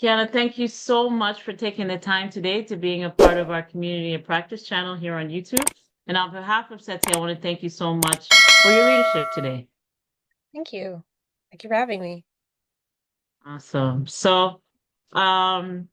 Kiana, thank you so much for taking the time today to being a part of our community and practice channel here on YouTube. And on behalf of SETI, I want to thank you so much for your leadership today. Thank you. Thank you for having me. Awesome. So, um,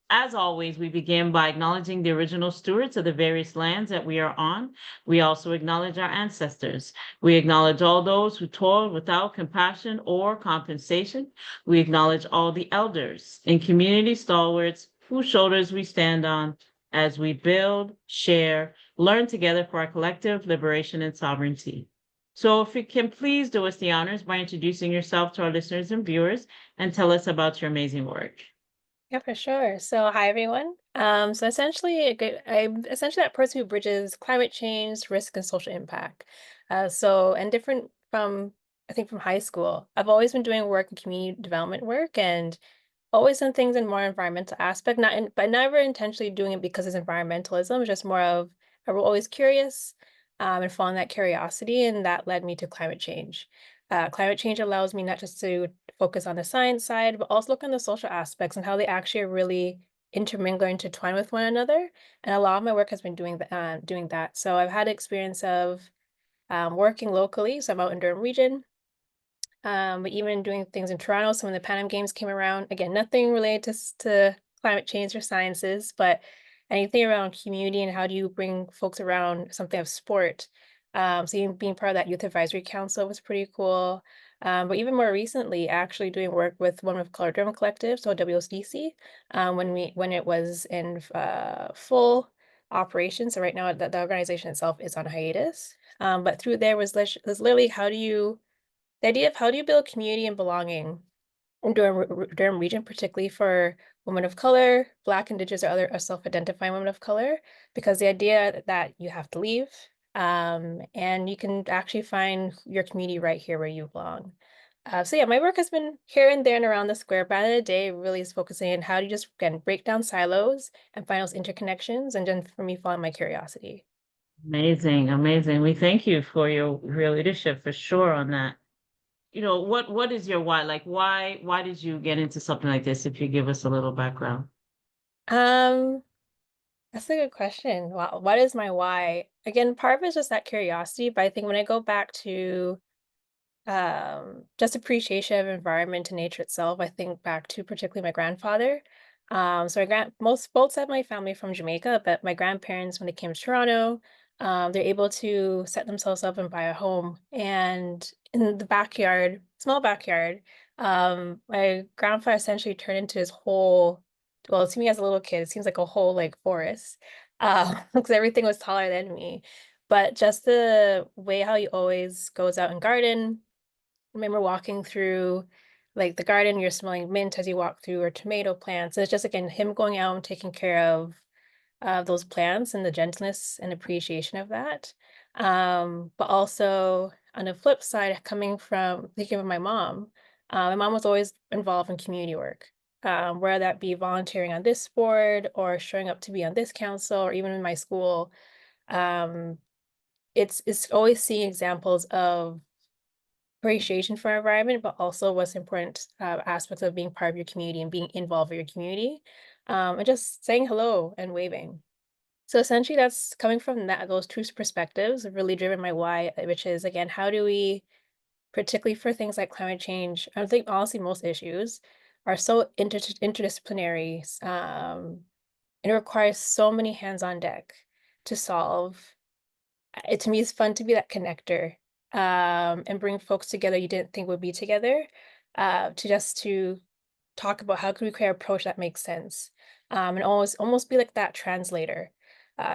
as always, we begin by acknowledging the original stewards of the various lands that we are on. We also acknowledge our ancestors. We acknowledge all those who toiled without compassion or compensation. We acknowledge all the elders and community stalwarts whose shoulders we stand on as we build, share, learn together for our collective liberation and sovereignty. So if you can please do us the honors by introducing yourself to our listeners and viewers and tell us about your amazing work. Yeah, for sure. So, hi everyone. So essentially, I'm essentially that person who bridges climate change, risk, and social impact. And different from I think from high school, I've always been doing work in community development work and always done things in more environmental aspect, but never intentionally doing it because it's environmentalism. It's just more of I was always curious, and following that curiosity, and that led me to climate change. Climate change allows me not just to focus on the science side, but also look on the social aspects and how they actually are really intermingle, intertwine with one another. And a lot of my work has been doing that. So I've had experience of working locally. So I'm out in Durham Region, but even doing things in Toronto. So when the Pan Am Games came around, again, nothing related to climate change or sciences, but anything around community and how do you bring folks around something of sport. So even being part of that youth advisory council was pretty cool. But even more recently, actually doing work with Women of Color Durham Collective, so WSDC, when it was in full operation. So right now, the organization itself is on hiatus. But through there was literally the idea of how do you build community and belonging in Durham Region, particularly for women of color, Black, Indigenous, or other self-identifying women of color, because the idea that you have to leave, and you can actually find your community right here where you belong. So yeah, my work has been here and there and around the square, but at the end of the day, it really is focusing on how do you just, again, break down silos and find those interconnections, and then for me, following my curiosity. Amazing, amazing. We thank you for your leadership for sure on that. What is your why? Like why did you get into something like this? If you give us a little background. Um, That's a good question. Wow. What is my why? Again, part of it is just that curiosity, but I think when I go back to just appreciation of environment and nature itself, I think back to particularly my grandfather. So both sides of my family from Jamaica, but my grandparents, when they came to Toronto, they're able to set themselves up and buy a home. And in the backyard, small backyard, my grandfather essentially turned into his whole, well, to me as a little kid, it seems like a whole like forest. Because everything was taller than me. But just the way how he always goes out and garden. I remember walking through like the garden, you're smelling mint as you walk through, or tomato plants. It's just again him going out and taking care of those plants and the gentleness and appreciation of that. But also on the flip side, coming from thinking of my mom was always involved in community work, whether that be volunteering on this board or showing up to be on this council, or even in my school. Um, it's always seeing examples of appreciation for our environment, but also what's important aspects of being part of your community and being involved with your community, and just saying hello and waving. So essentially, that's coming from those two perspectives, have really driven my why, which is again, how do we, particularly for things like climate change, I think honestly most issues are so interdisciplinary, and it requires so many hands on deck to solve. It to me is fun to be that connector, and bring folks together you didn't think would be together, to talk about how can we create an approach that makes sense, and almost be like that translator.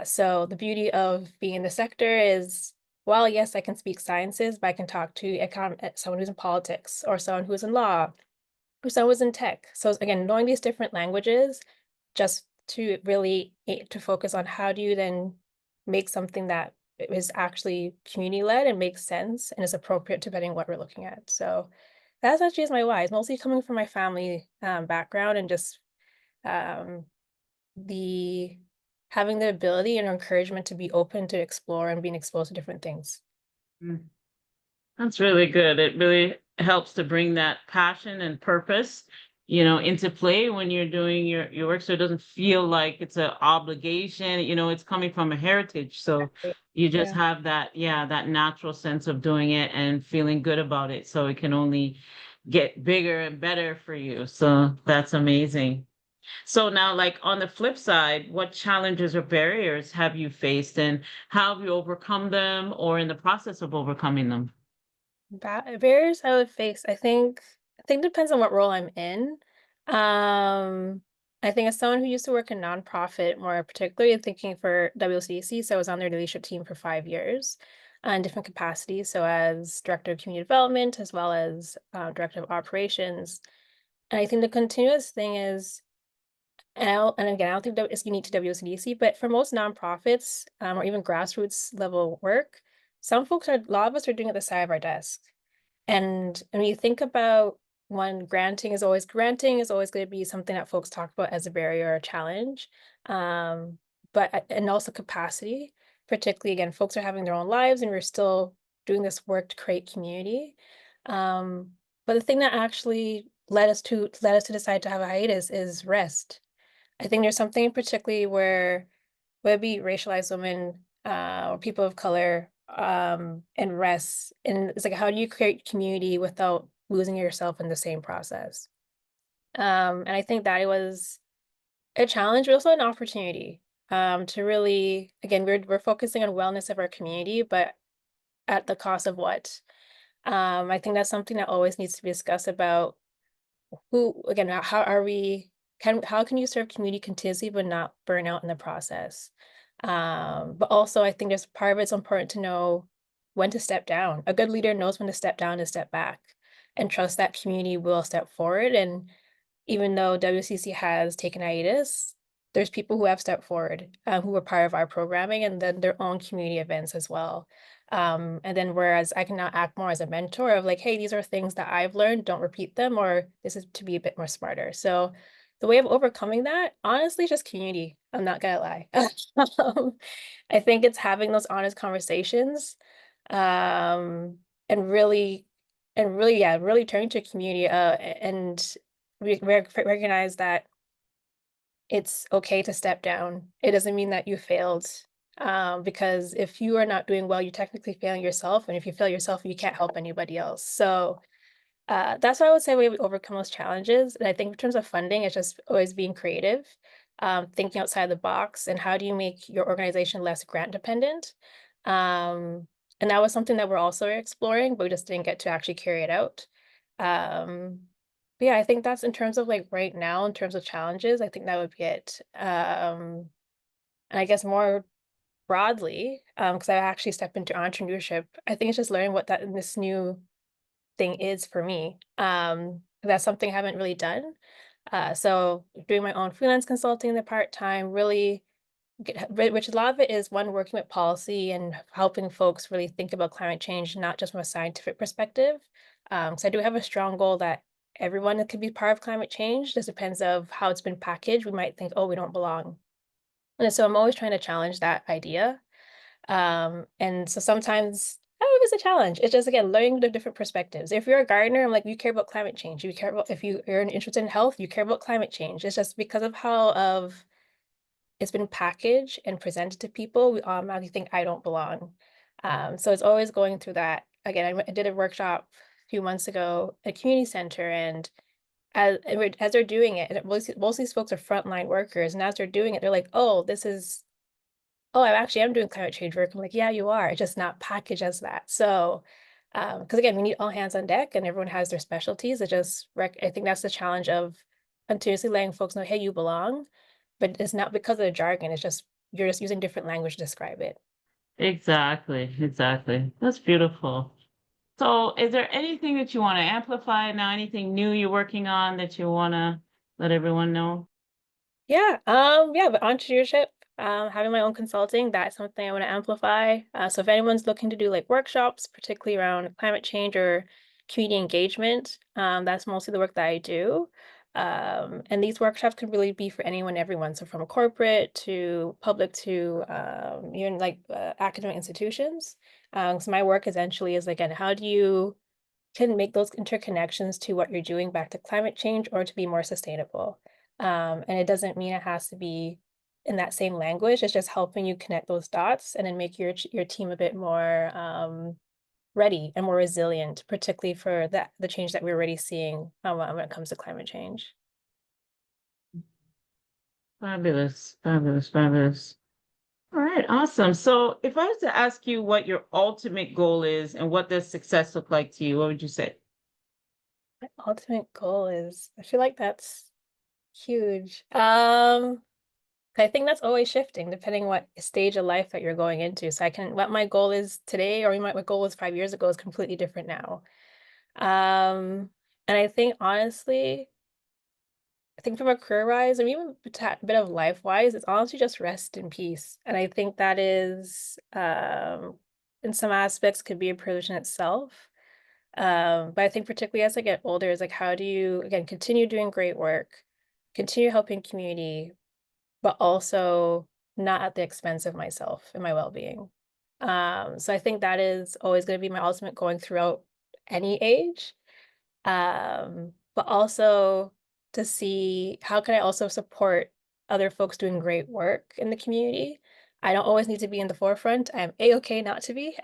So the beauty of being in the sector is, well, yes, I can speak sciences, but I can talk to someone who's in politics, or someone who's in law, or someone who's in tech. So again, knowing these different languages, just to really to focus on how do you then make something that is actually community led and makes sense and is appropriate depending what we're looking at. So that's actually is my why. It's mostly coming from my family background, and just um, the having the ability and encouragement to be open to explore and being exposed to different things. Mm, That's really good. It really helps to bring that passion and purpose into play when you're doing your work, so it doesn't feel like it's an obligation. It's coming from a heritage, so Exactly. you just Yeah. have that, yeah, that natural sense of doing it and feeling good about it. So it can only get bigger and better for you. So that's amazing. So now, like on the flip side, what challenges or barriers have you faced, and how have you overcome them or in the process of overcoming them? Barriers I would face, I think depends on what role I'm in. Um, I think as someone who used to work in nonprofit, more particularly thinking for WCDC, so I was on their leadership team for 5 years in different capacities. So as director of community development, as well as director of operations. And I think the continuous thing is, and again, I don't think that it's unique to WCDC, but for most nonprofits or even grassroots level work, a lot of us are doing it at the side of our desk. And when you think about when granting is always going to be something that folks talk about as a barrier or a challenge. Um, and also capacity, particularly again, folks are having their own lives and we're still doing this work to create community. But the thing that actually led us to decide to have a hiatus is rest. I think there's something particularly where whether it be racialized women or people of color and rest. And it's like, how do you create community without losing yourself in the same process? And I think that it was a challenge, but also an opportunity to really, again, we're focusing on wellness of our community, but at the cost of what? I think that's something that always needs to be discussed about who, again, how are we, how can you serve community continuously but not burn out in the process? But also I think there's part of it's important to know when to step down. A good leader knows when to step down and step back and trust that community will step forward. And even though WCC has taken hiatus, there's people who have stepped forward, who were part of our programming and then their own community events as well. And then whereas I can now act more as a mentor of like, hey, these are things that I've learned, don't repeat them, or this is to be a bit more smarter. So the way of overcoming that, honestly, just community. I'm not gonna lie. Um, I think it's having those honest conversations, um, and really, yeah, really turning to community, and recognize that it's okay to step down. It doesn't mean that you failed. Because if you are not doing well, you're technically failing yourself. And if you fail yourself, you can't help anybody else. So that's what I would say we overcome those challenges. And I think in terms of funding, it's just always being creative, thinking outside the box, and how do you make your organization less grant dependent? Um, and that was something that we're also exploring, but we just didn't get to actually carry it out. Um, but yeah, I think that's in terms of like right now, in terms of challenges, I think that would be it. And I guess more broadly, because I actually stepped into entrepreneurship, I think it's just learning what this new thing is for me. That's something I haven't really done. So doing my own freelance consulting in the part-time, really which a lot of it is one, working with policy and helping folks really think about climate change, not just from a scientific perspective. So I do have a strong goal that everyone could be part of climate change. Just depends of how it's been packaged. We might think, oh, we don't belong. And so I'm always trying to challenge that idea. And so sometimes I don't know if it's a challenge. It's just again learning the different perspectives. If you're a gardener, I'm like, you care about climate change. You care about if you're interested in health, you care about climate change. It's just because of how of it's been packaged and presented to people, we automatically think I don't belong. So it's always going through that. Again, I did a workshop a few months ago at a community center, and as they're doing it, and most of these folks are frontline workers, and as they're doing it, they're like, "Oh, this is oh, I actually am doing climate change work." I'm like, "Yeah, you are. It's just not packaged as that." So, because again, we need all hands on deck, and everyone has their specialties. I think that's the challenge of continuously letting folks know, "Hey, you belong," but it's not because of the jargon. It's just you're just using different language to describe it. Exactly, exactly. That's beautiful. So, is there anything that you want to amplify now? Anything new you're working on that you want to let everyone know? Yeah, but entrepreneurship, having my own consulting, that's something I want to amplify. So if anyone's looking to do like workshops, particularly around climate change or community engagement, that's mostly the work that I do. And these workshops could really be for anyone, everyone. So from corporate to public to even like academic institutions. So my work essentially is again, how do you can make those interconnections to what you're doing back to climate change or to be more sustainable. And it doesn't mean it has to be in that same language. It's just helping you connect those dots and then make your team a bit more ready and more resilient, particularly for the change that we're already seeing when it comes to climate change. Fabulous, fabulous, fabulous. All right, awesome. So if I was to ask you what your ultimate goal is and what does success look like to you, what would you say? My ultimate goal is, I feel like that's huge. I think that's always shifting depending what stage of life that you're going into. So what my goal is today or my goal was 5 years ago is completely different now. And I think honestly, I think from a career-wise and even a bit of life-wise, it's honestly just rest and peace. And I think that is, in some aspects could be a privilege in itself. But I think particularly as I get older is like, how do you, again, continue doing great work, continue helping community, but also not at the expense of myself and my well-being. So I think that is always going to be my ultimate going throughout any age. But also to see how can I also support other folks doing great work in the community. I don't always need to be in the forefront. I'm a-okay not to be.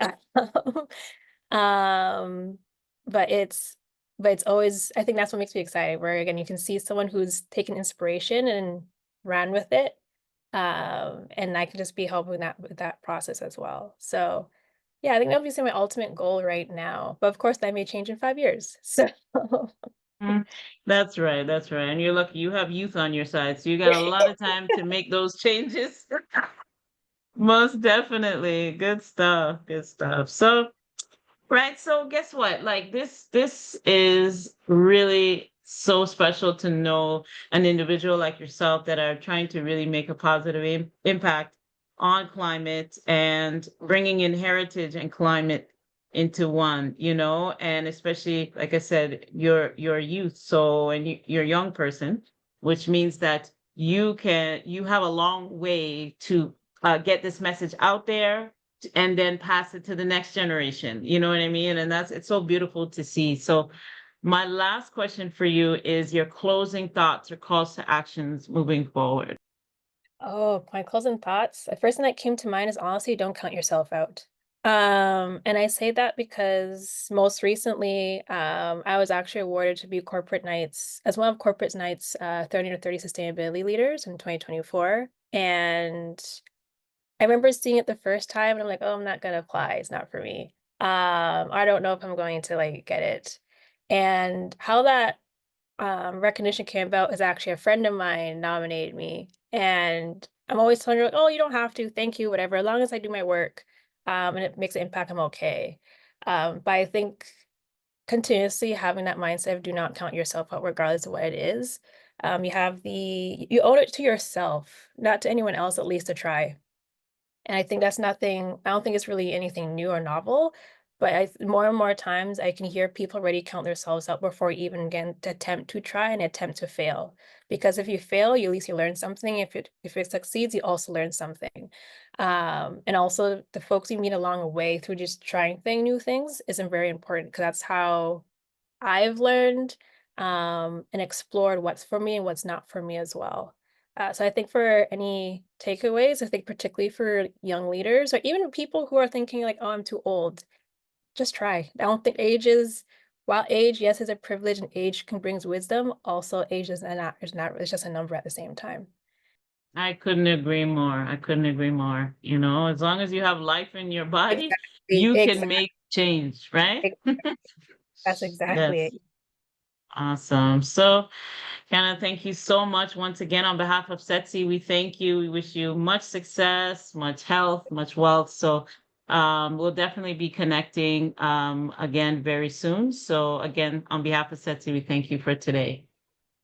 Um, but it's always, I think that's what makes me excited, where again you can see someone who's taken inspiration and ran with it. And I can just be helping that with that process as well. So yeah, I think that would be my ultimate goal right now. But of course that may change in 5 years. So Mm, that's right, that's right. And you're lucky you have youth on your side, so you got a lot of time to make those changes. Most definitely. Good stuff. Good stuff. So, right, so guess what? Like this is really so special to know an individual like yourself that are trying to really make a positive impact on climate and bringing in heritage and climate into one, and especially like I said, you're youth, so and you're a young person, which means that you have a long way to get this message out there and then pass it to the next generation. You know what I mean? And it's so beautiful to see. So my last question for you is your closing thoughts or calls to actions moving forward. oh, my closing thoughts. The first thing that came to mind is honestly, don't count yourself out. And I say that because most recently, I was actually awarded to be Corporate Knights as one of Corporate Knights 30 to 30 sustainability leaders in 2024. And I remember seeing it the first time and I'm like, oh, I'm not gonna apply. It's not for me. I don't know if I'm going to like get it. And how that recognition came about is actually a friend of mine nominated me. And I'm always telling her, like, oh, you don't have to, thank you, whatever. As long as I do my work, and it makes an impact, I'm okay. But I think continuously having that mindset of do not count yourself out, regardless of what it is. You owe it to yourself, not to anyone else, at least to try. And I think that's nothing, I don't think it's really anything new or novel, but more and more times I can hear people already count themselves out before even again to attempt to try and attempt to fail. Because if you fail, at least you learn something. If it succeeds, you also learn something. And also the folks you meet along the way through just trying new things isn't very important because that's how I've learned and explored what's for me and what's not for me as well. So I think for any takeaways, I think particularly for young leaders or even people who are thinking like, oh, I'm too old, just try. I don't think while age, yes, is a privilege and age can brings wisdom, also age is not, it's just a number at the same time. I couldn't agree more. I couldn't agree more. As long as you have life in your body, Exactly, you can exactly. make change, right? That's exactly That's it. awesome. So, Kiana, thank you so much once again on behalf of SETSI. We thank you. We wish you much success, much health, much wealth. So, we'll definitely be connecting again very soon. So, again, on behalf of SETSI, we thank you for today.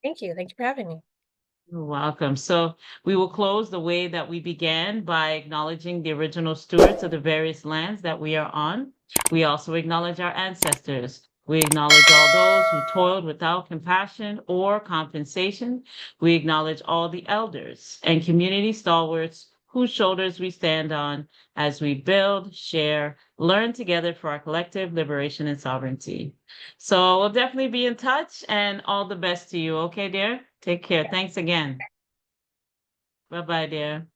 Thank you. Thank you for having me. You're welcome. So we will close the way that we began by acknowledging the original stewards of the various lands that we are on. We also acknowledge our ancestors. We acknowledge all those who toiled without compassion or compensation. We acknowledge all the elders and community stalwarts whose shoulders we stand on as we build, share, learn together for our collective liberation and sovereignty. So we'll definitely be in touch, and all the best to you. Okay, dear? Take care. Thanks again. Bye-bye, dear.